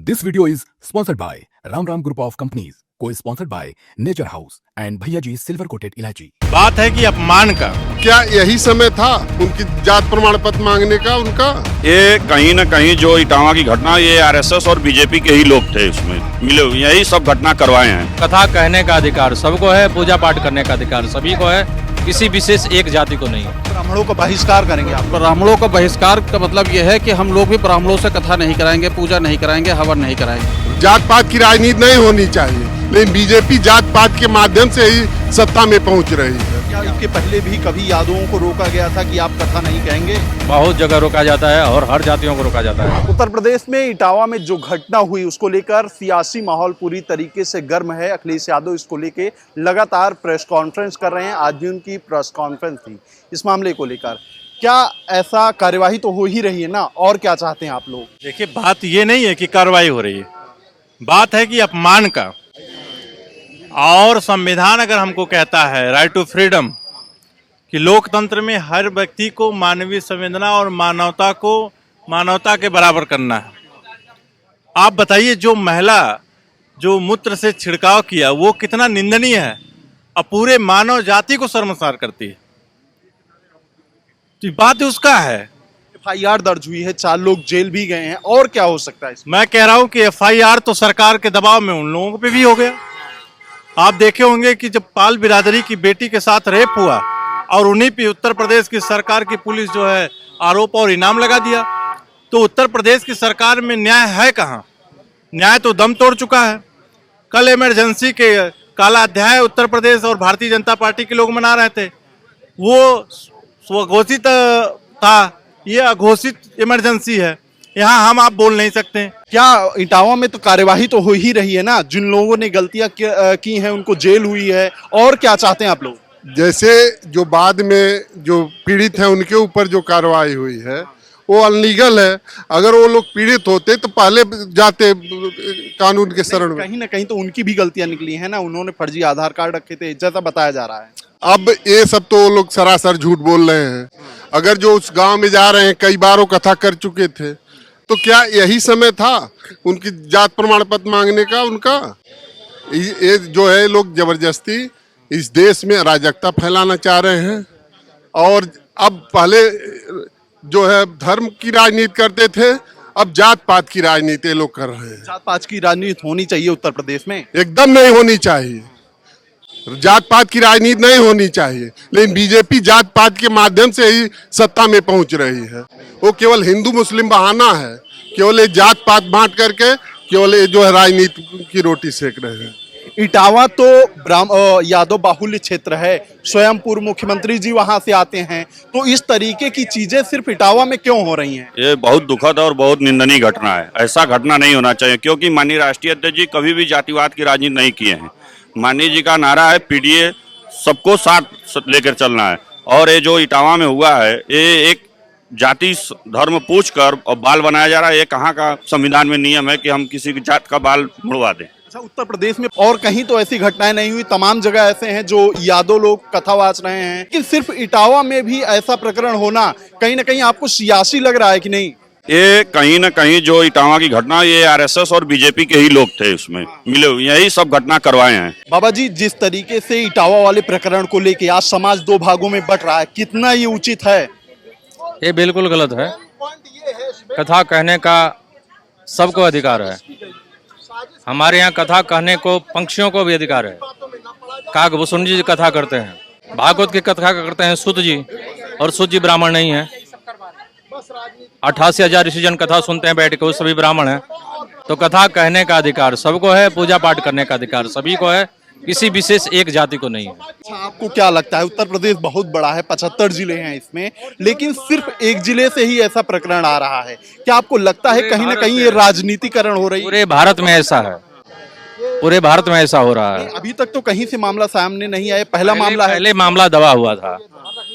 This video is sponsored by Ram Ram Group of Companies, co-sponsored by Nature House and भैया G silver coated इलायची। बात है कि अपमान का। क्या यही समय था उनकी जात प्रमाण पत्र मांगने का उनका? ये कहीं न कहीं जो इटावा की घटना, ये आरएसएस और बीजेपी के ही लोग थे उसमें मिले हुए, यही सब घटना करवाए हैं। कथा कहने का अधिकार सबको है, पूजा पाठ करने का अधिकार सभी को है, किसी विशेष एक जाति को नहीं है। ब्राह्मणों का बहिष्कार करेंगे आप? ब्राह्मणों का बहिष्कार का मतलब यह है कि हम लोग भी ब्राह्मणों से कथा नहीं कराएंगे, पूजा नहीं कराएंगे, हवन नहीं कराएंगे। जात पात की राजनीति नहीं होनी चाहिए, लेकिन बीजेपी जात पात के माध्यम से ही सत्ता में पहुंच रही है। क्या इसके पहले भी कभी यादवों को रोका गया था कि आप कथा नहीं कहेंगे? बहुत जगह रोका जाता है और हर जातियों को रोका जाता है। उत्तर प्रदेश में इटावा में जो घटना हुई उसको लेकर सियासी माहौल पूरी तरीके से गर्म है। अखिलेश यादव इसको लेके लगातार प्रेस कॉन्फ्रेंस कर रहे हैं। आज भी उनकी प्रेस कॉन्फ्रेंस थी इस मामले को लेकर। क्या ऐसा कार्यवाही तो हो ही रही है ना, और क्या चाहते हैं आप लोग? देखिए, बात ये नहीं है कि कार्रवाई हो रही है, बात है कि अपमान का। और संविधान अगर हमको कहता है राइट टू फ्रीडम कि लोकतंत्र में हर व्यक्ति को मानवीय संवेदना और मानवता को मानवता के बराबर करना है। आप बताइए, जो महिला जो मूत्र से छिड़काव किया वो कितना निंदनीय है, अब पूरे मानव जाति को शर्मसार करती है। तो बात उसका है। एफआईआर दर्ज हुई है, 4 लोग जेल भी गए हैं, और क्या हो सकता है इसमें? मैं कह रहा हूं कि एफआईआर तो सरकार के दबाव में उन लोगों पे भी हो गया। आप देखे होंगे कि जब पाल बिरादरी की बेटी के साथ रेप हुआ और उन्हीं पे उत्तर प्रदेश की सरकार की पुलिस जो है आरोप और इनाम लगा दिया, तो उत्तर प्रदेश की सरकार में न्याय है कहाँ? न्याय तो दम तोड़ चुका है। कल इमरजेंसी के काला अध्याय उत्तर प्रदेश और भारतीय जनता पार्टी के लोग मना रहे थे, वो स्वघोषित था, ये अघोषित इमरजेंसी है। यहाँ हम आप बोल नहीं सकते। क्या इटावा में तो कार्यवाही तो हो ही रही है ना? जिन लोगों ने गलतियां की हैं उनको जेल हुई है, और क्या चाहते हैं आप लोग? जैसे जो बाद में जो पीड़ित हैं उनके ऊपर जो कार्रवाई हुई है वो अनलीगल है। अगर वो लोग पीड़ित होते तो पहले जाते कानून के शरण में। कहीं ना कहीं तो उनकी भी गलतियां निकली है ना, उन्होंने फर्जी आधार कार्ड रखे थे जैसा बताया जा रहा है। अब ये सब तो वो लोग सरासर झूठ बोल रहे हैं। अगर जो उस गांव में जा रहे हैं, कई बार वो कथा कर चुके थे, तो क्या यही समय था उनकी जात प्रमाण पत्र मांगने का उनका? ये जो है लोग जबरदस्ती इस देश में अराजकता फैलाना चाह रहे हैं। और अब पहले जो है धर्म की राजनीति करते थे, अब जात पात की राजनीति लोग कर रहे हैं। जात पात की राजनीति होनी चाहिए उत्तर प्रदेश में? एकदम नहीं होनी चाहिए। जात पात की राजनीति नहीं होनी चाहिए, लेकिन बीजेपी जात पात के माध्यम से ही सत्ता में पहुंच रही है। वो केवल हिंदू मुस्लिम बहाना है, केवल ये जात पात बांट करके केवल ये जो है राजनीति की रोटी सेक रहे हैं। इटावा तो यादव बाहुल्य क्षेत्र है, स्वयं पूर्व मुख्यमंत्री जी वहां से आते हैं, तो इस तरीके की चीजें सिर्फ इटावा में क्यों हो रही हैं? ये बहुत दुखद और बहुत निंदनीय घटना है। ऐसा घटना नहीं होना चाहिए, क्योंकि माननीय राष्ट्रीय अध्यक्ष जी कभी भी जातिवाद की राजनीति नहीं किए हैं। माननीय जी का नारा है पीडीए सबको साथ लेकर चलना है। और ये जो इटावा में हुआ है, ये एक जाति धर्म पूछकर और बाल बनाया जा रहा है। ये कहाँ का संविधान में नियम है कि हम किसी की जात का बाल मुड़वा दें? अच्छा, उत्तर प्रदेश में और कहीं तो ऐसी घटनाएं नहीं हुई? तमाम जगह ऐसे हैं जो यादव लोग कथा वाच रहे हैं, कि सिर्फ इटावा में भी ऐसा प्रकरण होना कहीं ना कहीं आपको सियासी लग रहा है कि नहीं? ये कहीं न कहीं जो इटावा की घटना, ये आरएसएस और बीजेपी के ही लोग थे उसमें मिले हुए, यही सब घटना करवाए हैं। बाबा जी, जिस तरीके से इटावा वाले प्रकरण को लेके आज समाज 2 भागों में बट रहा है, कितना ये उचित है? ये बिल्कुल गलत है। कथा कहने का सबको अधिकार है। हमारे यहाँ कथा कहने को पंक्षियों को भी अधिकार है। काकभूषण जी कथा करते हैं, भागवत की कथा करते हैं सूत जी, और सूत जी ब्राह्मण नहीं है। 88,000 ऋषिजन कथा सुनते हैं बैठ के, वो सभी ब्राह्मण हैं। तो कथा कहने का अधिकार सबको है, पूजा पाठ करने का अधिकार सभी को है, किसी विशेष एक जाति को नहीं है। अच्छा, आपको क्या लगता है, उत्तर प्रदेश बहुत बड़ा है, 75 जिले हैं इसमें, लेकिन सिर्फ एक जिले से ही ऐसा प्रकरण आ रहा है? क्या आपको लगता है कहीं ना कहीं ये राजनीतिकरण हो रही है? पूरे भारत में ऐसा है, पूरे भारत में ऐसा हो रहा है। अभी तक तो कहीं से मामला सामने नहीं आया, पहला मामला है। पहले मामला दबा हुआ था,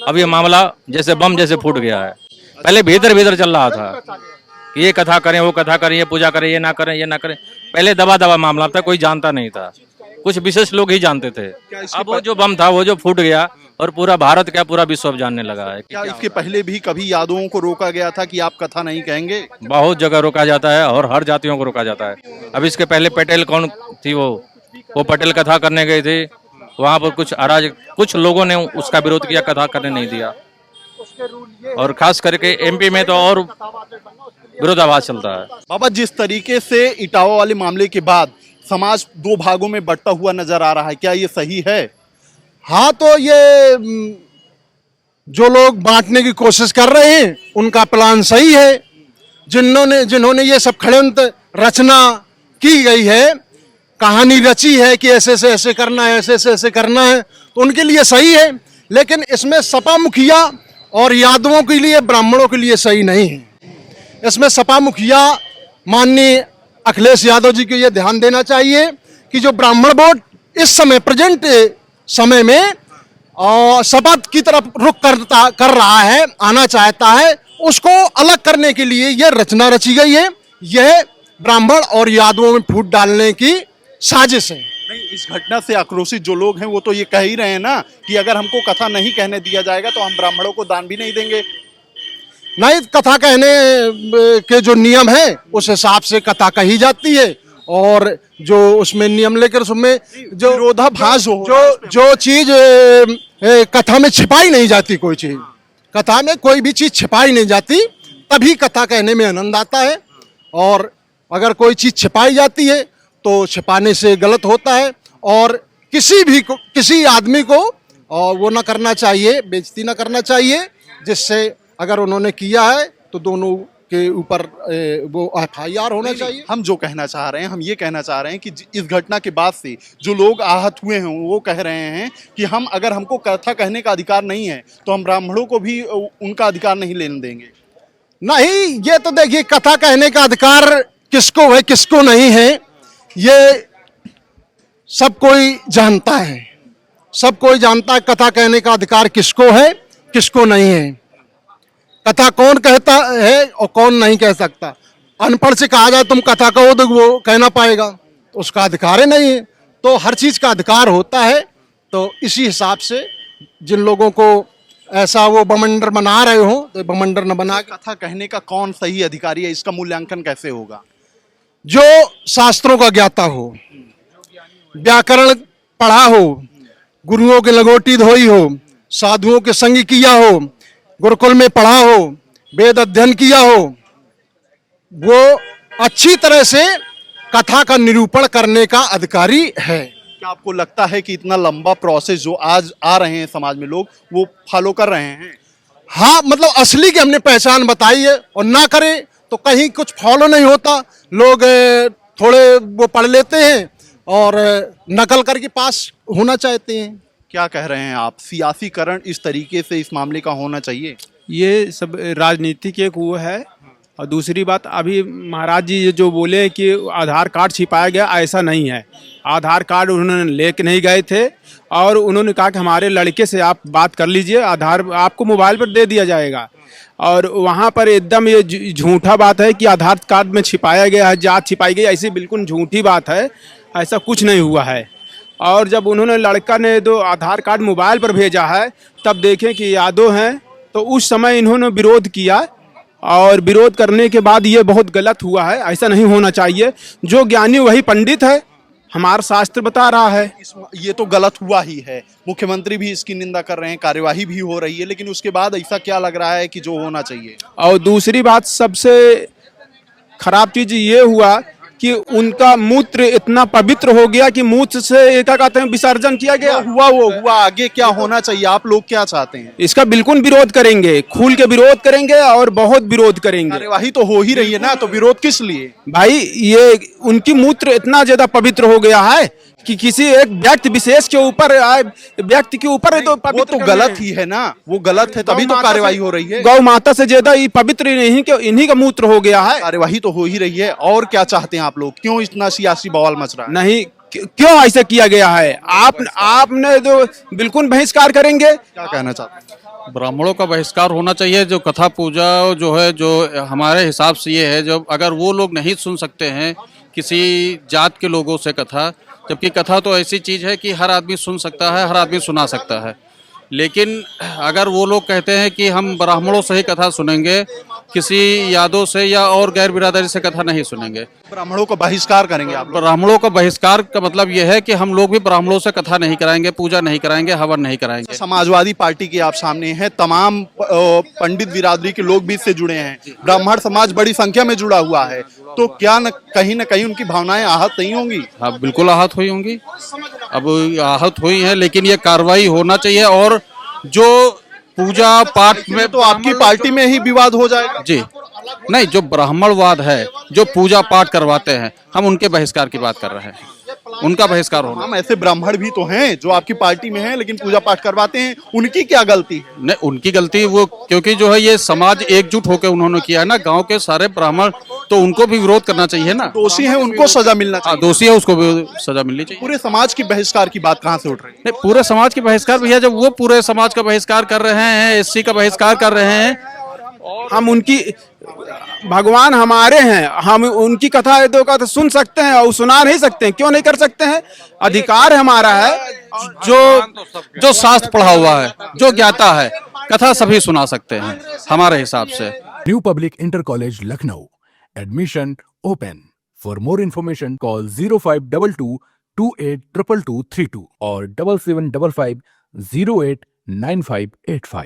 अब ये मामला जैसे बम जैसे फूट गया है। पहले भीतर चल रहा था कि ये कथा करें, वो कथा करें, ये पूजा करें, ये ना करें, ये ना करें। पहले दबा मामला था, कोई जानता नहीं था, कुछ विशेष लोग ही जानते थे। अब वो जो बम था वो जो फूट गया और पूरा भारत क्या पूरा विश्व अब जानने लगा है। क्या इसके पहले भी कभी यादवों को रोका गया था कि आप कथा नहीं कहेंगे? बहुत जगह रोका जाता है और हर जातियों को रोका जाता है। अब इसके पहले पटेल कौन थी, वो पटेल कथा करने गई थी, वहां पर कुछ लोगों ने उसका विरोध किया, कथा करने नहीं दिया। और खास करके एमपी में तो और विरोधाभास चलता है। बाबा, जिस तरीके से इटावा वाले मामले के बाद समाज दो भागों में बंटता हुआ नजर आ रहा है, क्या ये सही है? हाँ, तो ये जो लोग बांटने की कोशिश कर रहे हैं उनका प्लान सही है। जिन्होंने ये सब षड्यंत्र रचना की गई है, कहानी रची है कि ऐसे से ऐसे करना है, ऐसे से ऐसे करना है, तो उनके लिए सही है। लेकिन इसमें सपा मुखिया और यादवों के लिए, ब्राह्मणों के लिए सही नहीं है। इसमें सपा मुखिया माननीय अखिलेश यादव जी को ये ध्यान देना चाहिए कि जो ब्राह्मण वोट इस समय प्रेजेंट समय में सपा की तरफ रुख कर रहा है, आना चाहता है, उसको अलग करने के लिए यह रचना रची गई है। यह ब्राह्मण और यादवों में फूट डालने की साजिश है। नहीं, इस घटना से आक्रोशित जो लोग हैं वो तो ये कह ही रहे हैं ना कि अगर हमको कथा नहीं कहने दिया जाएगा तो हम ब्राह्मणों को दान भी नहीं देंगे। नहीं, कथा कहने के जो नियम है उस हिसाब से कथा कही जाती है, और जो उसमें नियम लेकर उसमें जो विरोधाभास हो जो चीज कथा में छिपाई नहीं जाती, कोई चीज कथा में कोई भी चीज छिपाई नहीं जाती, तभी कथा कहने में आनंद आता है। और अगर कोई चीज छिपाई जाती है तो छिपाने से गलत होता है, और किसी आदमी को वो ना करना चाहिए, बेइज्जती ना करना चाहिए, जिससे अगर उन्होंने किया है तो दोनों के ऊपर वो FIR होना चाहिए। हम जो कहना चाह रहे हैं, हम ये कहना चाह रहे हैं कि इस घटना के बाद से जो लोग आहत हुए हैं वो कह रहे हैं कि अगर हमको कथा कहने का अधिकार नहीं है तो हम ब्राह्मणों को भी उनका अधिकार नहीं लेने देंगे। नहीं, ये तो देखिए, कथा कहने का अधिकार किसको है किसको नहीं है ये सब कोई जानता है। सब कोई जानता है कथा कहने का अधिकार किसको है किसको नहीं है। कथा कौन कहता है और कौन नहीं कह सकता। अनपढ़ से कहा जाए तुम कथा कहो तो वो कह ना पाएगा, तो उसका अधिकार ही नहीं है। तो हर चीज का अधिकार होता है। तो इसी हिसाब से जिन लोगों को ऐसा वो बमंडर बना रहे हो तो बमंडर न बना। कथा कहने का कौन सही अधिकारी है, इसका मूल्यांकन कैसे होगा? जो शास्त्रों का ज्ञाता हो, व्याकरण पढ़ा हो, गुरुओं के लगोटी धोई हो, साधुओं के संग किया हो, गुरुकुल में पढ़ा हो, वेद अध्ययन किया हो, वो अच्छी तरह से कथा का निरूपण करने का अधिकारी है। क्या आपको लगता है कि इतना लंबा प्रोसेस जो आज आ रहे हैं समाज में लोग वो फॉलो कर रहे हैं? हाँ, मतलब असली की हमने पहचान बताई है, और ना करें तो कहीं कुछ फॉलो नहीं होता। लोग थोड़े वो पढ़ लेते हैं और नकल करके पास होना चाहते हैं। क्या कह रहे हैं आप, सियासीकरण इस तरीके से इस मामले का होना चाहिए? ये सब राजनीति की एक वो है। और दूसरी बात, अभी महाराज जी जो बोले कि आधार कार्ड छिपाया गया, ऐसा नहीं है। आधार कार्ड उन्होंने लेके नहीं गए थे, और उन्होंने कहा कि हमारे लड़के से आप बात कर लीजिए, आधार आपको मोबाइल पर दे दिया जाएगा। और वहाँ पर एकदम ये झूठा बात है कि आधार कार्ड में छिपाया गया है, जात छिपाई गई, ऐसी बिल्कुल झूठी बात है। ऐसा कुछ नहीं हुआ है। और जब उन्होंने लड़का ने जो आधार कार्ड मोबाइल पर भेजा है, तब देखें कि यादव हैं, तो उस समय इन्होंने विरोध किया, और विरोध करने के बाद ये बहुत गलत हुआ है। ऐसा नहीं होना चाहिए। जो ज्ञानी वही पंडित है, हमारा शास्त्र बता रहा है। ये तो गलत हुआ ही है। मुख्यमंत्री भी इसकी निंदा कर रहे हैं, कार्यवाही भी हो रही है, लेकिन उसके बाद ऐसा क्या लग रहा है कि जो होना चाहिए? और दूसरी बात, सबसे खराब चीज ये हुआ कि उनका मूत्र इतना पवित्र हो गया कि मूत्र से क्या कहते हैं, विसर्जन किया गया। हुआ, आगे क्या होना चाहिए? आप लोग क्या चाहते हैं? इसका बिल्कुल विरोध करेंगे, खुल के विरोध करेंगे, और बहुत विरोध करेंगे। कार्यवाही तो हो ही रही है ना, तो विरोध किस लिए? भाई, ये उनकी मूत्र इतना ज्यादा पवित्र हो गया है कि किसी एक व्यक्ति विशेष के ऊपर, व्यक्ति के ऊपर तो वो तो गलत ही है ना, वो गलत है, तभी तो कार्यवाही हो रही है। गौ माता से ज्यादा ये पवित्र इन्हीं का मूत्र हो गया है। कार्यवाही तो हो ही रही है। और क्या चाहते हैं आप लोग? क्यों इतना सियासी बवाल मच रहा है? नहीं, क्यों ऐसा किया गया है? आपने जो बिल्कुल बहिष्कार करेंगे। क्या कहना चाहते हैं? ब्राह्मणों का बहिष्कार होना चाहिए। जो कथा पूजा जो है, जो हमारे हिसाब से ये है, जब अगर वो लोग नहीं सुन सकते हैं किसी जात के लोगों से कथा, जबकि कथा तो ऐसी चीज है कि हर आदमी सुन सकता है, हर आदमी सुना सकता है। लेकिन अगर वो लोग कहते हैं कि हम ब्राह्मणों से ही कथा सुनेंगे, किसी यादव से या और गैर बिरादरी से कथा नहीं सुनेंगे। ब्राह्मणों का बहिष्कार करेंगे आप? ब्राह्मणों का बहिष्कार का मतलब यह है कि हम लोग भी ब्राह्मणों से कथा नहीं कराएंगे, पूजा नहीं कराएंगे, हवन नहीं कराएंगे। समाजवादी पार्टी के आप सामने हैं, तमाम पंडित बिरादरी के लोग भी इससे जुड़े हैं, ब्राह्मण समाज बड़ी संख्या में जुड़ा हुआ है, तो क्या न कहीं उनकी भावनाएं आहत नहीं होंगी? हाँ, बिल्कुल आहत हुई होंगी। अब आहत हुई हैं, लेकिन ये कार्रवाई होना चाहिए। और जो पूजा पाठ में तो आपकी पार्टी में ही विवाद हो जाएगा जी नहीं, जो ब्राह्मणवाद है, जो पूजा पाठ करवाते हैं, हम उनके बहिष्कार की बात कर रहे हैं, उनका बहिष्कार होना। हम ऐसे ब्राह्मण भी तो हैं जो आपकी पार्टी में हैं लेकिन पूजा पाठ करवाते हैं, उनकी क्या गलती है? नहीं, उनकी गलती वो, क्योंकि जो है ये समाज एकजुट होकर उन्होंने किया है ना, गांव के सारे ब्राह्मण, तो उनको भी विरोध करना चाहिए ना। दोषी है, उनको सजा मिलना चाहिए। दोषी है, उसको भी सजा मिलनी चाहिए। पूरे समाज की बहिष्कार की बात कहाँ से उठ रही है? नहीं, पूरे समाज के बहिष्कार भैया, जब वो पूरे समाज का बहिष्कार कर रहे हैं, एससी का बहिष्कार कर रहे हैं, हम उनकी, भगवान हमारे हैं, हम उनकी कथा तो का तो सुन सकते हैं और सुना नहीं सकते हैं, क्यों नहीं कर सकते हैं? अधिकार हमारा है। जो शास्त्र पढ़ा हुआ है, जो ज्ञाता है, कथा सभी सुना सकते हैं हमारे हिसाब से। New public inter college Lucknow, admission open. For more information call 0522 282232 और 7755 089585।